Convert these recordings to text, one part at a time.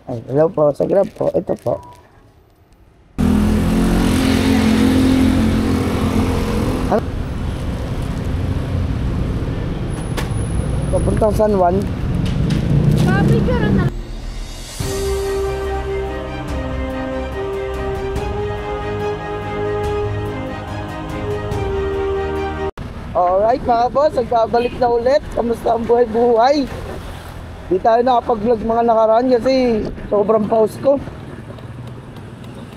Ay, hello po, sa Grab po. Ito po. Ano? Papuntang San Juan. Picture na. Alright mga boss, nagbabalik na ulit. Kamusta ang buhay-buhay? Di tayo nakapag-vlog mga nakaraan kasi sobrang pause ko.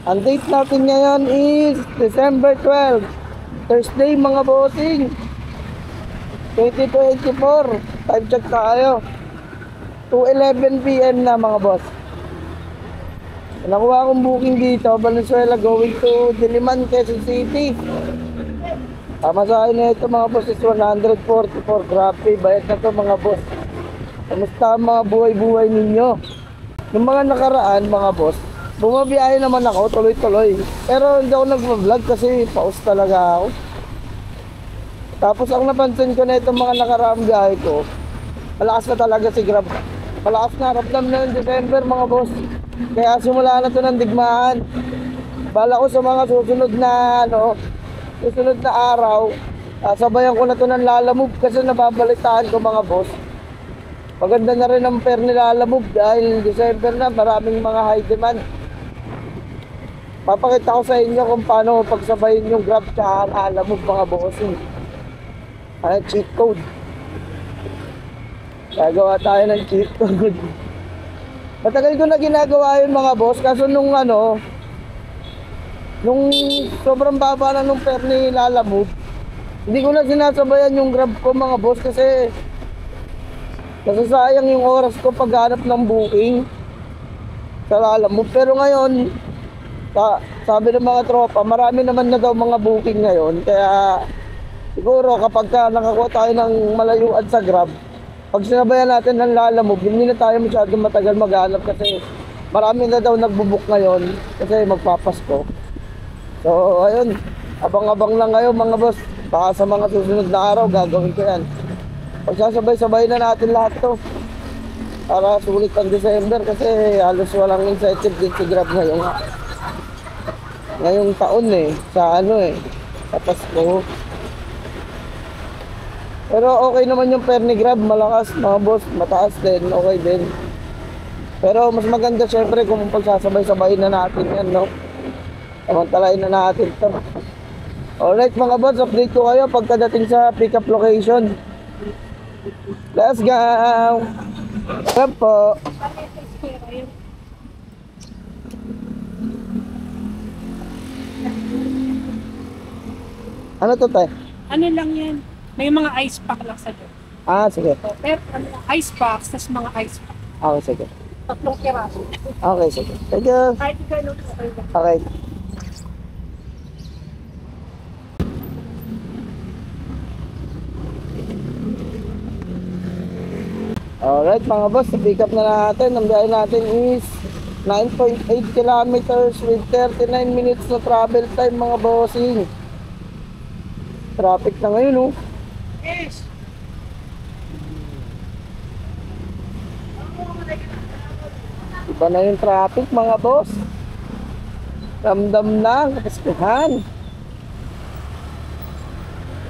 Ang date natin ngayon is December 12, Thursday mga bossing, 2024. Time check tayo, 2:11 PM na mga boss. Nakuha akong booking dito, Valenzuela going to Diliman, Quezon City. Tama sa akin na ito mga boss is 144. Grabe, bayad na to mga boss. Kamusta ang mga buhay-buhay ninyo? Yung mga nakaraan mga boss, bumabiyahe naman ako tuloy-tuloy. Pero hindi ako nag-vlog kasi pause talaga ako. Tapos ang napansin ko na itong mga nakaraang biyahe ko, malakas na talaga si Grab. Malakas na, ramdam na yung December mga boss. Kaya simula na to ng digmaan. Bala ko sa mga susunod na susunod na araw, sabayan ko na to ng Lalamove kasi nababalitaan ko mga boss. Maganda na rin ang fare ni Lalamove dahil December na, maraming mga high demand. Papakita ko sa inyo kung paano pagsabayin yung Grab sa Lalamove mga bossing. Cheat code. Gagawa tayo ng cheat code. Matagal ko na ginagawa yun mga boss, kaso nung sobrang baba na nung fare ni Lalamove, hindi ko na sinasabayan yung Grab ko mga boss kasi nasasayang yung oras ko paghanap ng booking sa Lalamove. Pero ngayon, sabi ng mga tropa, marami naman na daw mga booking ngayon. Kaya siguro kapag nakakuha tayo ng malayuan sa Grab, pag sinabayan natin ng Lalamove, hindi na tayo masyadong matagal maghanap kasi marami na daw nagbubook ngayon kasi magpapasko. So ayun, abang-abang lang kayo mga boss. Baka sa mga susunod na araw gagawin ko yan. Pagsasabay-sabay na natin lahat to para sulit ang December kasi halos walang incentive din si Grab ngayong taon sa sa Pasko. Pero okay naman yung fare ni Grab, malakas mga boss, mataas din, okay din. Pero mas maganda syempre kung pagsasabay-sabay na natin yan, samantalain na natin to. Alright mga boss, update ko kayo pagkadating sa pick-up location. Let's go! Grab po. Ano to tayo? Ano lang yan? May mga ice pack lang sa doon. Sige. So, pero ice packs, tas mga ice pack. Okay, sige. 3 piraso. Okay, sige. Thank you. Kahit ikaw nung Okay. Alright mga boss, pick up na natin. Ang biyahe natin is 9.8 kilometers with 39 minutes na travel time mga bossing. Traffic na ngayon Yes! Iba na yung traffic mga boss. Ramdam na ang kapaskuhan.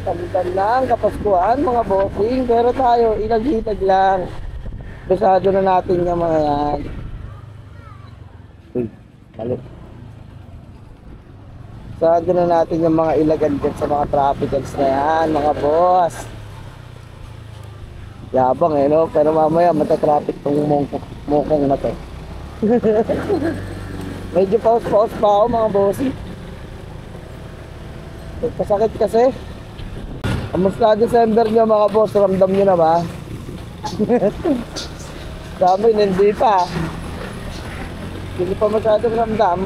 Ramdam na ang kapaskuhan mga bossing. Pero tayo, ilag-ilag lang. Besado na natin yung mga yan. Uy, mali. Besado na natin yung mga ilagan dyan sa mga trafficals na yan mga boss. Yabang pero mamaya matatraffic tong mokong na to. Medyo pause pa ako mga bossy. Pasakit kasi. Kamusta December nyo mga boss? Ramdam nyo na ba? Sabi hindi pa. Hindi pa masyadong ramdam.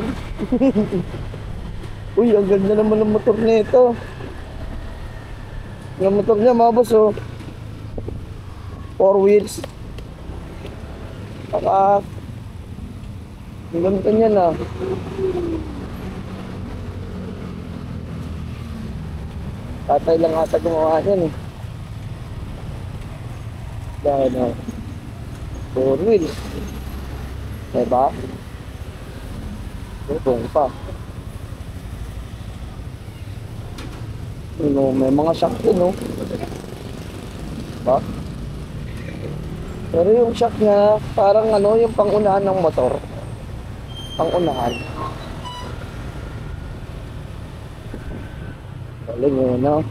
Uy, ang ganda naman ng motor nito. Yung motor niya mga boss 4 wheels. Ang ganda niya na. Tatay lang ata gumawa niyan Dahil 4 wheels. Diba? Bubong pa. May mga shock din, no? Diba? Pero yung shock niya, parang ano, yung pangunahan ng motor. Pangunahan. Galing yun, no?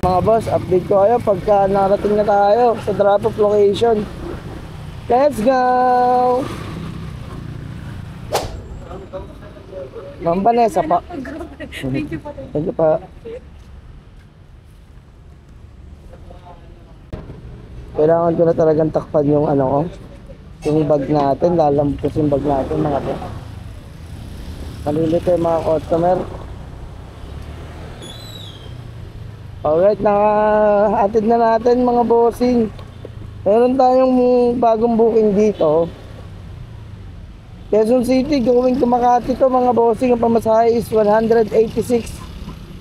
Mga boss, update ko kayo pagka narating na tayo sa drop-off location. Let's go! Ma'am Vanessa pa. Thank you po. Thank you pa. Kailangan ko na talagang takpan yung ano ko. Yung bag natin, lalampos yung bag natin mga boss. Malilito yung mga customer. Alright, nakahatid na natin mga bossing. Meron tayong bagong booking dito. Quezon City, going to Makati to mga bossing. Ang pamasahe is 186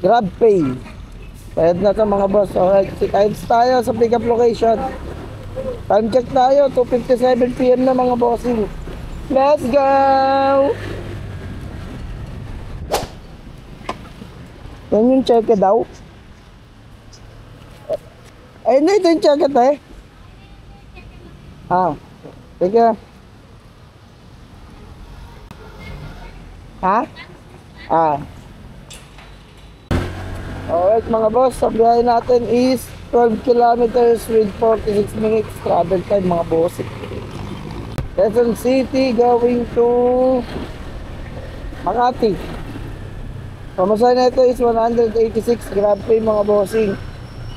Grab Pay. Bayad na to mga boss. Alright, times tayo sa pick up location. Time check tayo, 2:57 PM na mga bossing. Let's go! Yan yung check daw. Ay, hindi, ito yung check eh. Sige. Ha? Alright mga boss, ang biyahe natin is 12 kilometers with 46 minutes travel time mga boss. Quezon City going to Makati. Pamasahe na ito is 186 Grab Pay mga bossing.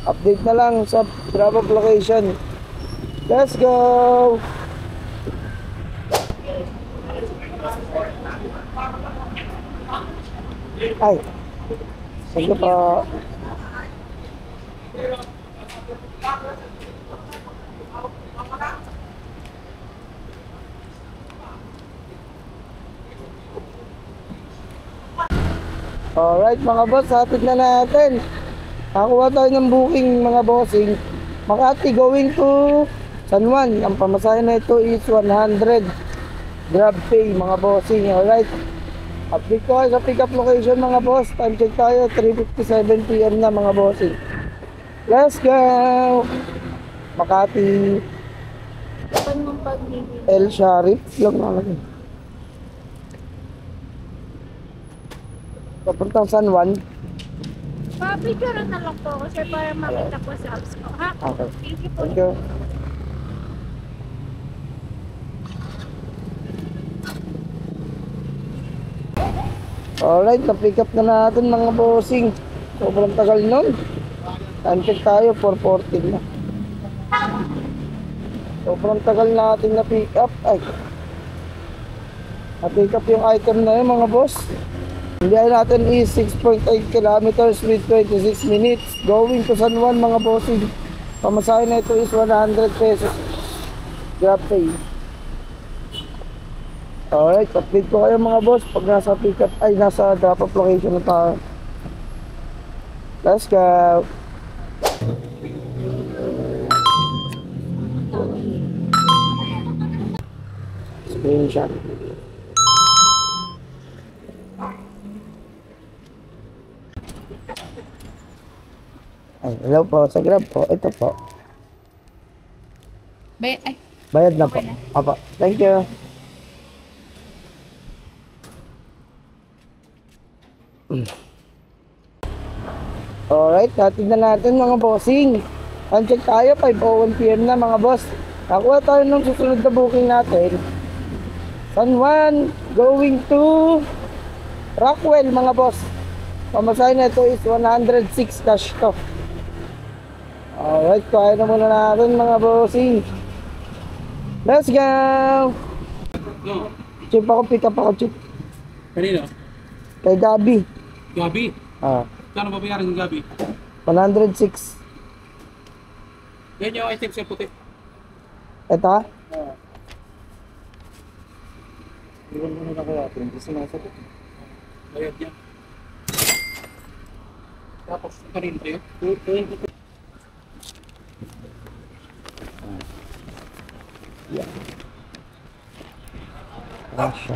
Update na lang sa drop-off location. Let's go! Ay, sige pa. Alright mga boss, hatid na natin. Nakakuha tayo ng booking mga bossing. Makati going to San Juan. Ang pamasahe na ito is 100 Grab Pay mga bossing. Alright, update ko kayo sa pick up location mga boss. Time check tayo, 3:57 PM na mga bossing. Let's go! Makati El Sharif lang naman. Papuntang San Juan. Pabigyan na lang po ako, sir, para makita ko sa apps ko, ha? Okay. Thank you po. Thank you. Alright, na-pick up na natin mga bossing. Sobrang tagal nun. Time check tayo, 4:14 na. Sobrang tagal natin na-pick up. Ay, na-pick up yung item na yun mga boss. Ang biyahe natin is 6.8 kilometers with 26 minutes. Going to San Juan mga bossing. Pamasahe na ito is 100 pesos. Grab Pay. Alright, update ko kayo mga boss pag nasa pick up, ay nasa drop off location na tayo. Let's go! Screenshot. Ay, hello po, sa Grab po. Ito po. Ay, Bayad na po. Opo. Thank you. Alright, natin na natin mga bossing. Uncheck tayo, 5:01 PM na mga boss. Nakuha tayo ng susunod na booking natin. San Juan, going to Rockwell mga boss. Pamasahe na ito is 106 cash to. Alright, kaya na muna natin mga bossing. Let's go! No. Chip ako, pick up ako, chip. Kanino? Kay Gabi. Gabi? Kano babayaran ng Gabi? 106. Yan yung item sa puti. Ito? Iwan mo na kaya ito. Hindi sinasagot. Bayad yan. Tapos, kanino tayo? Yan. Kasha.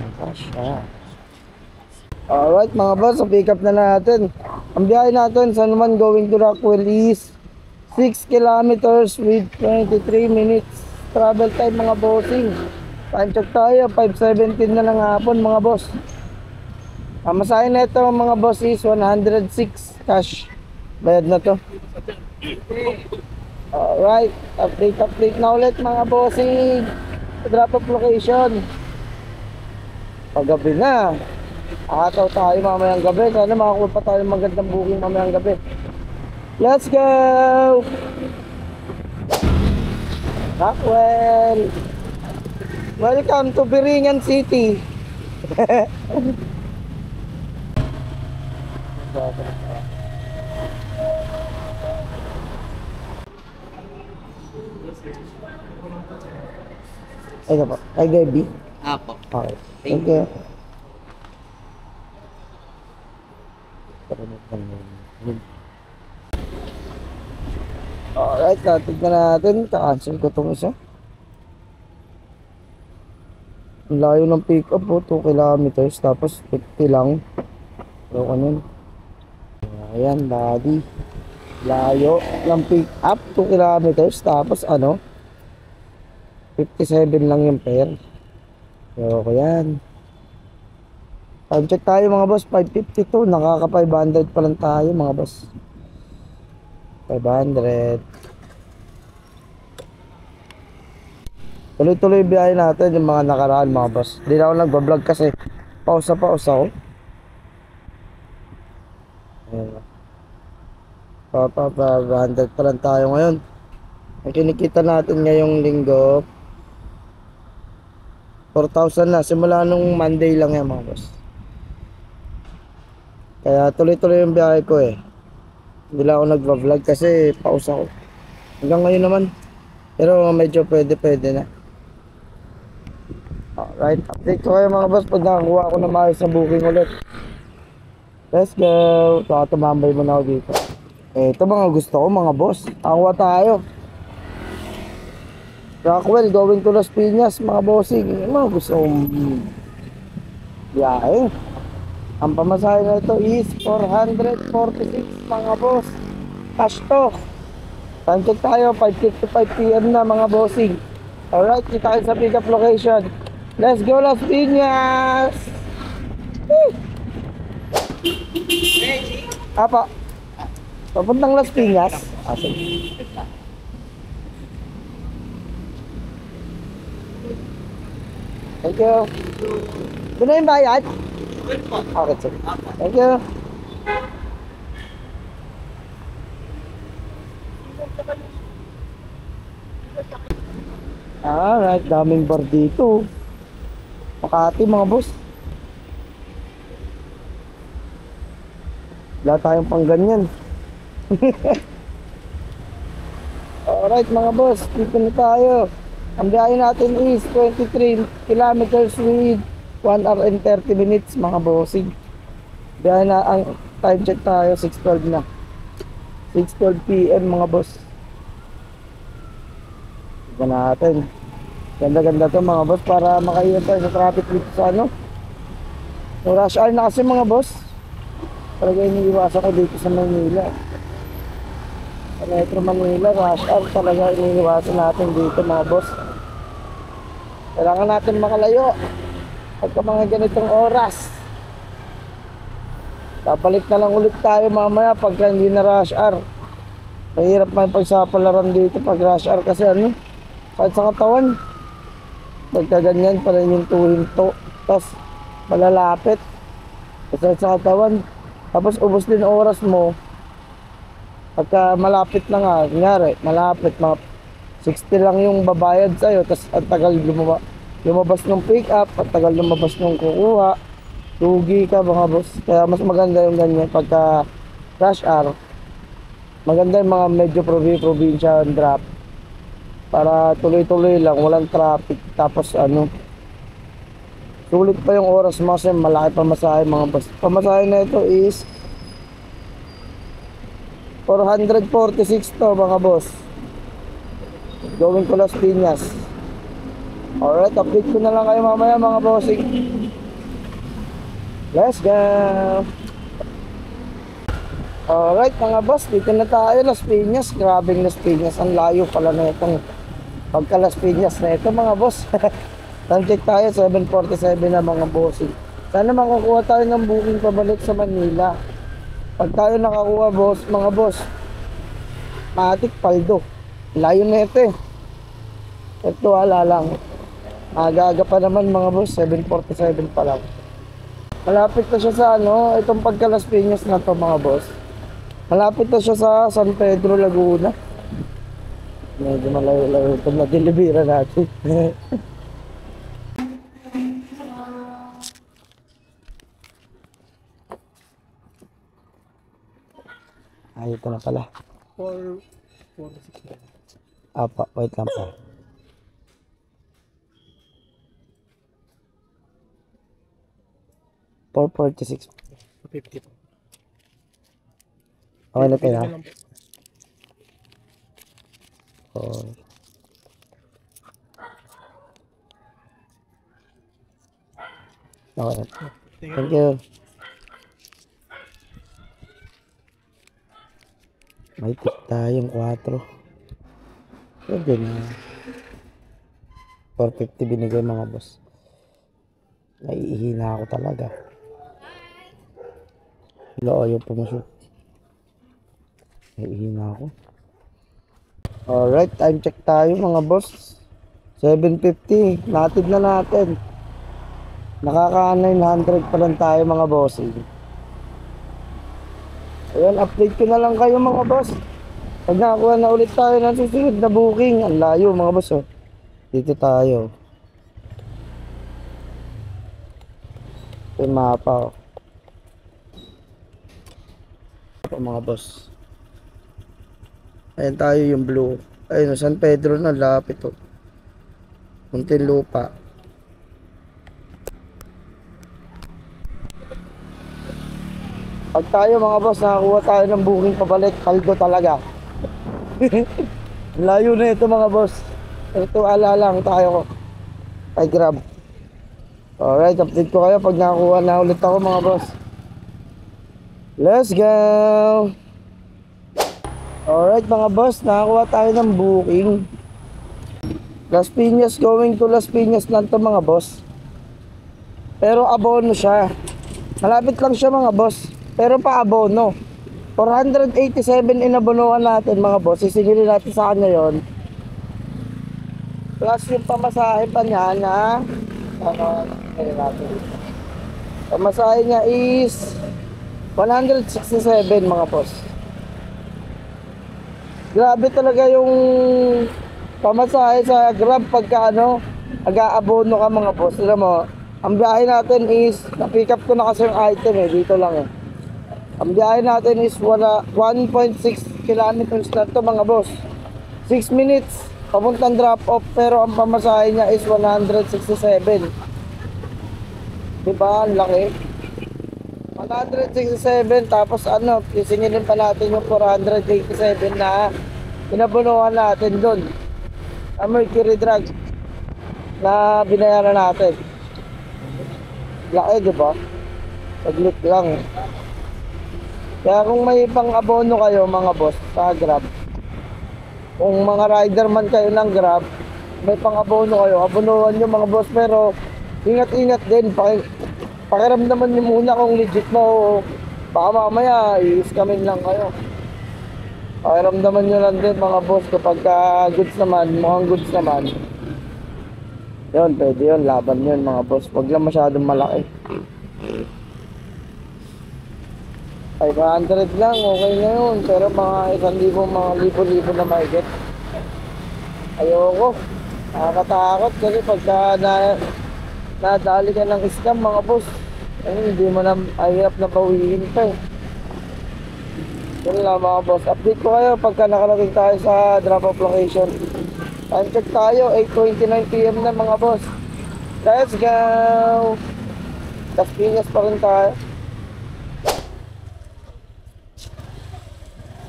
Alright mga boss, so pick up na natin. Ang biyahe natin sa naman going to Rockwell is 6 kilometers with 23 minutes travel time mga bossing. Time check tayo, 5:17 na ng hapon mga boss. Ang masahin na ito mga boss is 106 cash. Bayad na to. Alright, update na ulit mga bossing. Drop off location. Paggabi na. Ataw tayo mamayang gabi. Sana makakuha pa tayo magandang booking mamayang gabi. Let's go! Rockwell! Welcome to Biringan City! Ay na po. Ay Gaby. Apo. Okay. Thank you. Alright, tignan natin. Ka-cancel ko itong isa. Ang layo ng pick up po, 2 kilometers. Tapos 50 lang. Pero kanin. Ayan, body. Layo ng pick up, 2 kilometers. Tapos ano, 57 lang yung pair. So, yan. Time check tayo mga boss, 5:52. Nakaka 500 pa lang tayo mga boss. 500. Tuloy-tuloy biyahe natin yung mga nakaraan mga boss. Hindi na ako nagbablog kasi pausa ako. Ayan. 500 pa lang tayo ngayon. Ang kinikita natin ngayong linggo 4,000 na. Simula nung Monday lang yan mga boss. Kaya tuloy-tuloy yung biyahe ko eh. Hindi lang ako nagva-vlog kasi pausa ko. Hanggang ngayon naman. Pero medyo pwede na. Alright, update ko kayo mga boss pag nakakuha ako na maayos na booking ulit. Let's go. Saka tumambay muna ako dito. Ito mga gusto ko mga boss. Nakakuha tayo. Rockwell going to Las Piñas mga bossing. Mga gusto kong biyahe. Ang pamasahe na ito is 446 mga boss. Cash to. Time check tayo, 5:55 PM na mga bossing. Alright, kita tayo sa pick up location. Let's go Las Piñas! Woo! Apa? Papuntang Las Piñas. Sige. Thank you. Doon na yung bayad? Okay, sir. Thank you. Alright, daming bar dito. Makati mga boss. Wala tayong pang ganyan. Alright mga boss, dito na tayo. Ang biyahe natin is 23 kilometers with 1 hour and 30 minutes mga bossing. Biyahe na, ang time check tayo 6:12 na. 6:12 PM mga boss. Tignan natin. Ganda to mga boss para makaiwan tayo sa traffic dito sa ano. Yung rush hour na kasi mga boss. Talaga iniiwasan ko dito sa Manila. Sa Metro Manila, rush hour talaga iniiwasan natin dito mga boss. Kailangan natin makalayo pagka mga ganitong oras. Babalik na lang ulit tayo mamaya pagka hindi na rush hour. Mahirap man pagsapalaran dito pag rush hour kasi ano, kahit sa katawan pagka ganyan pa rin yung tuhinto, tapos malalapit kasi sa katawan, tapos ubos din oras mo pagka malapit na nga. Kunyari malapit, mga 60 lang yung babayad sa'yo, tapos ang tagal lumabas ng pick up, ang tagal lumabas ng kukuha, lugi ka mga boss. Kaya mas maganda yung ganyan pagka rush hour. Maganda yung mga medyo probinsya drop para tuloy-tuloy lang, walang traffic. Tapos ano, sulit pa yung oras mo kasi malaki pamasahe mga boss. Pamasahe na ito is 446 to mga boss, going to Las Piñas. Alright, update ko na lang kayo mamaya mga bossing. Let's go! Alright mga boss, dito na tayo, Las Piñas. Grabing Las Piñas, ang layo pala na itong pagka Las Piñas na ito mga boss. Time check tayo, 7:47 na mga bossing. Sana makukuha tayo ng booking pabalik sa Manila. Pag tayo nakakuha boss, mga boss, Matik Paldo. Layo na ito eh. Ito wala lang. Aga-aga pa naman mga boss, 7:47 pa lang. Malapit na siya sa ano, itong pagka Las Piñas na to mga boss. Malapit na siya sa San Pedro, Laguna. Medyo malayo-layo ito na delibera natin. Ay, ito na pala. 446. Apa, wait lang pa. $446. 50 po. Okay na tayo. lang po. Oh. Okay. Thank you. May tip tayong 4. Pwede na. 450 binigay mga boss. Naiihina ako talaga. Wala ayaw pumasok. Naiihina ako. Alright, time check tayo mga boss. 7:50. Natid na natin. Nakaka 900 pa lang tayo mga bossing. Ayan, update ko na lang kayo mga boss. Pag nakakuha na ulit tayo ng susunod na booking. Ang layo mga boss oh. Dito tayo. Ito yung mapa oh. Ito mga boss. Ayan tayo yung blue. Ayun, San Pedro na, lapit oh. Muntinlupa. Pag tayo mga boss, nakakuha tayo ng booking pabalik, Paldo talaga. Layo na ito mga boss. Ito lang tayo kay Grab. Alright, update ko kayo pag nakakuha na ulit ako mga boss. Let's go! Alright mga boss, nakakuha tayo ng booking. Las Piñas, going to Las Piñas lang to mga boss. Pero abono siya. Malapit lang siya mga boss. Pero pa abono. 487 inabonohan natin mga boss. Sisingilin natin sa kanya yon. Plus yung pamasahe pa niya na pamasahe niya is 167 mga boss. Grabe talaga yung pamasahe sa Grab pagka ano, aga-abono ka mga boss. Alam mo, ang biyahe natin is, na-pick up ko na kasi yung item eh, dito lang eh. Ang biyahe natin is 1.6 kilometers na to mga boss. 6 minutes, papuntang drop off, pero ang pamasahe niya is 167. Diba, ang laki. 167, tapos ano, isingilin pa natin yung 487 na pinabunuhan natin doon. Ang Mercury Drug na binayaran natin. Laki, diba? Saglit lang. Kaya kung may pang-abono kayo mga boss sa Grab, kung mga rider man kayo ng Grab, may pang-abono kayo, abonuhan nyo mga boss. Pero ingat-ingat din, pakiramdaman nyo muna kung legit mo. Baka mamaya i-scamin lang kayo. Pakiramdaman nyo lang din mga boss kapag goods naman, mukhang goods naman. Yun, pwede yun, laban yun mga boss. Huwag lang masyadong malaki. 500 lang, okay na yun. Pero mga 1,000, mga libo-libo na mahigit. Ayoko. Nakakatakot kasi pagka nadali ka ng scam mga boss, hindi mo na, hirap na bawiin pa eh. Yun lang mga boss. Update ko kayo pagka nakarating tayo sa drop-off location. Time check tayo, 8:29 PM na mga boss. Let's go! Las Piñas pa rin tayo.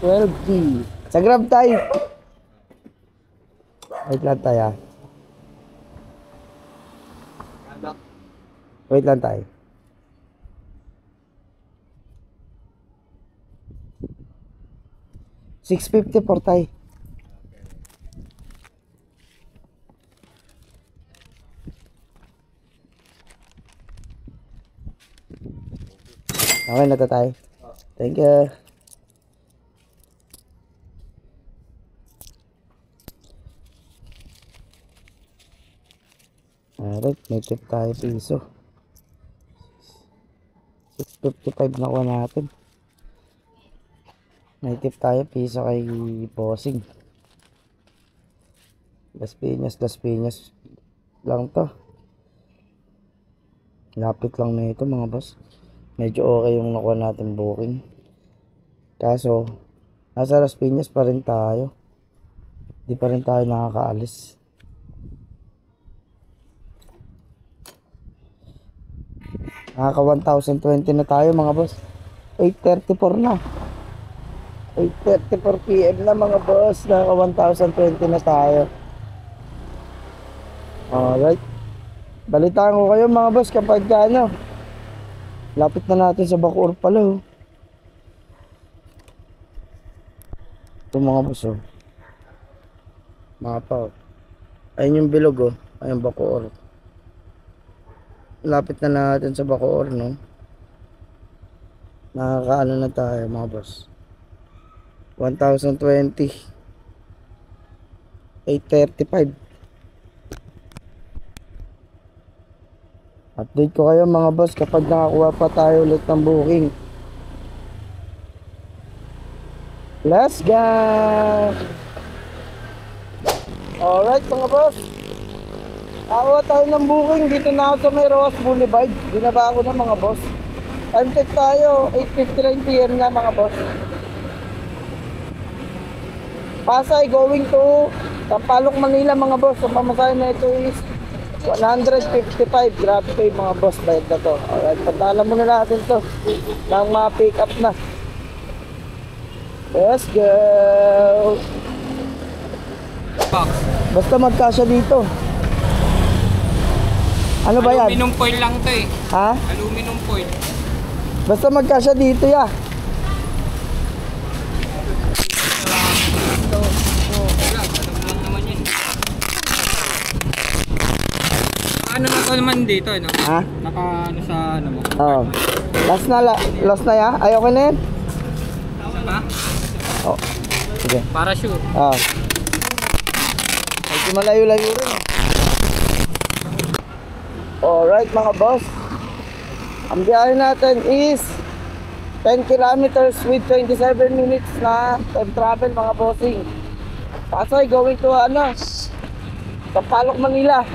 12D. Sa Grab tayo. Wait lang tayo. Wait lang tayo. $6.54 tayo. Okay na to tayo. Thank you. Alright, may tip tayo piso. 6.55 na kuha natin. May tip tayo piso kay bossing. Las Piñas lang to. Lapit lang na ito mga boss. Medyo okay yung nakuha natin booking. Kaso, nasa Las Piñas pa rin tayo. Di pa rin tayo nakakaalis. Nakaka 1,020 na tayo mga boss. 8:34 na. 8:34 PM na mga boss. Nakaka 1,020 na tayo. Alright. Balitaan ko kayo mga boss kapag ano. Lapit na natin sa Bacoor pala oh. Ito mga boss oh. Mapa oh. Ayun yung bilog oh. Ayun Bacoor. Lapit na natin sa Bacoor no. Nakakaano na tayo mga boss. 1,020. 8:35. Update ko kayo mga boss kapag nakakuha pa tayo ulit ng booking. Let's go! Alright mga boss. Nakakuha tayo ng booking dito na ako sa may Roas Boulevard. Binaba ako na mga boss. Time check tayo. 8:59 PM na mga boss. Pasay going to Sampaloc, Manila mga boss. Ang pamasahe na ito is 155. Grabe kayo mga boss, bayad na to. Alright, pagdala muna natin to nang ma-pick up na. Let's go. Basta magkasya dito. Ano ba yan? Aluminum foil lang to eh. Ha? Aluminum foil. Basta magkasya dito ya. Ano na to naman dito, no? Ha? Naka ano sa ano mo? Oo. Last na ya? Ay, okay na yan? Isa pa? Oh. Sige. Parachute. Ah. Ay, malayo-layo rin. Alright mga boss. Ang biyahe natin is 10 kilometers with 27 minutes na time travel mga bossing. Pasay going to ano? Sampaloc, Manila.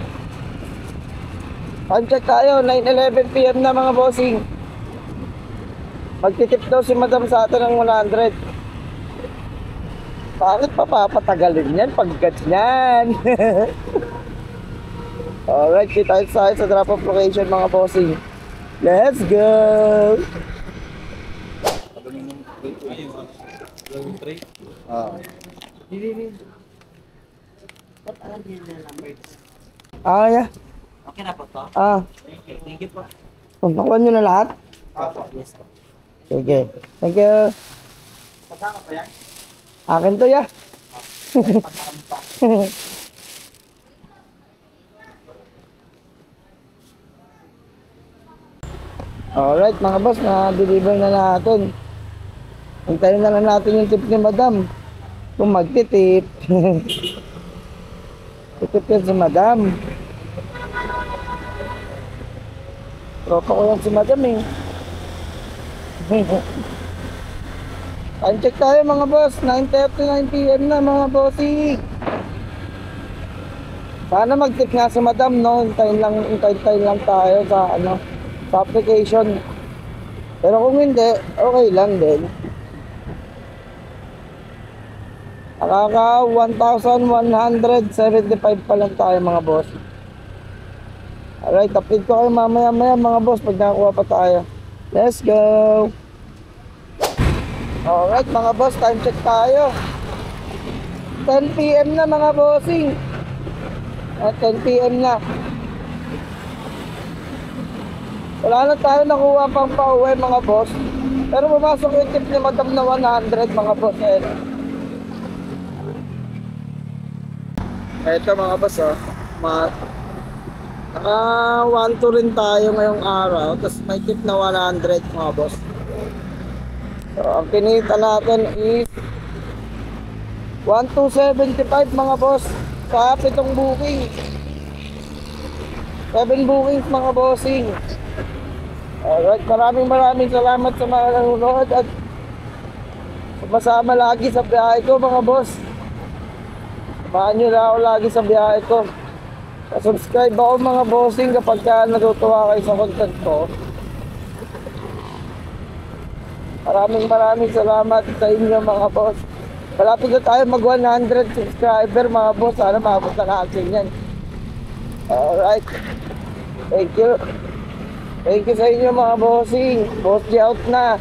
Time check tayo, 9:11 PM na mga bossing. Magtitip daw si madam sa atin ng 100. Bakit pa papatagalin yan pag ganyan? Alright, kita tayo sa drop off location mga bossing. Let's go! Ah, yeah. Okay na po to? Ah. Thank you po. Nakuha nyo na lahat? Yes po. Sige. Thank you. Kasama pa yan? Akin to ya. Alright mga boss, na-deliver na natin. Hintayin na lang natin yung tip ni madam. Kung magtitip. Titip yan si madam. Tropa ko yan si madam eh. Time check tayo mga boss, 9:39 PM na mga bossy. Sana mag-tip nga si madam no, hintayin lang tayo sa ano, sa application. Pero kung hindi, okay lang din. Nakaka 1,175 pa lang tayo mga boss. Alright, update ko kayo mamaya mga boss pag nakakuha pa tayo. Let's go! Alright mga boss, time check tayo. 10 PM na mga bossing. 10 PM na. Wala na tayo nakuha pang pauwi mga boss. Pero pumasok yung tip ni Madam na 100 mga boss. Ito mga boss oh. Naka 1-2 rin tayo ngayong araw. Tapos may tip na 100 mga boss. So ang kinita natin is 1,275 mga boss. Sa pitong booking. 7 bookings mga bossing. Alright, maraming salamat sa mga nanonood at sumasama lagi sa biyahe ko mga boss. Samahan nyo na ako lagi sa biyahe ko. Subscribe ako mga bossing kapag natutuwa kayo sa content ko. Maraming salamat sa inyo mga boss. Malapit na tayo mag 100 subscriber mga boss. Sana maabot na natin yan. Alright. Thank you. Thank you sa inyo mga bossing. Boss out na.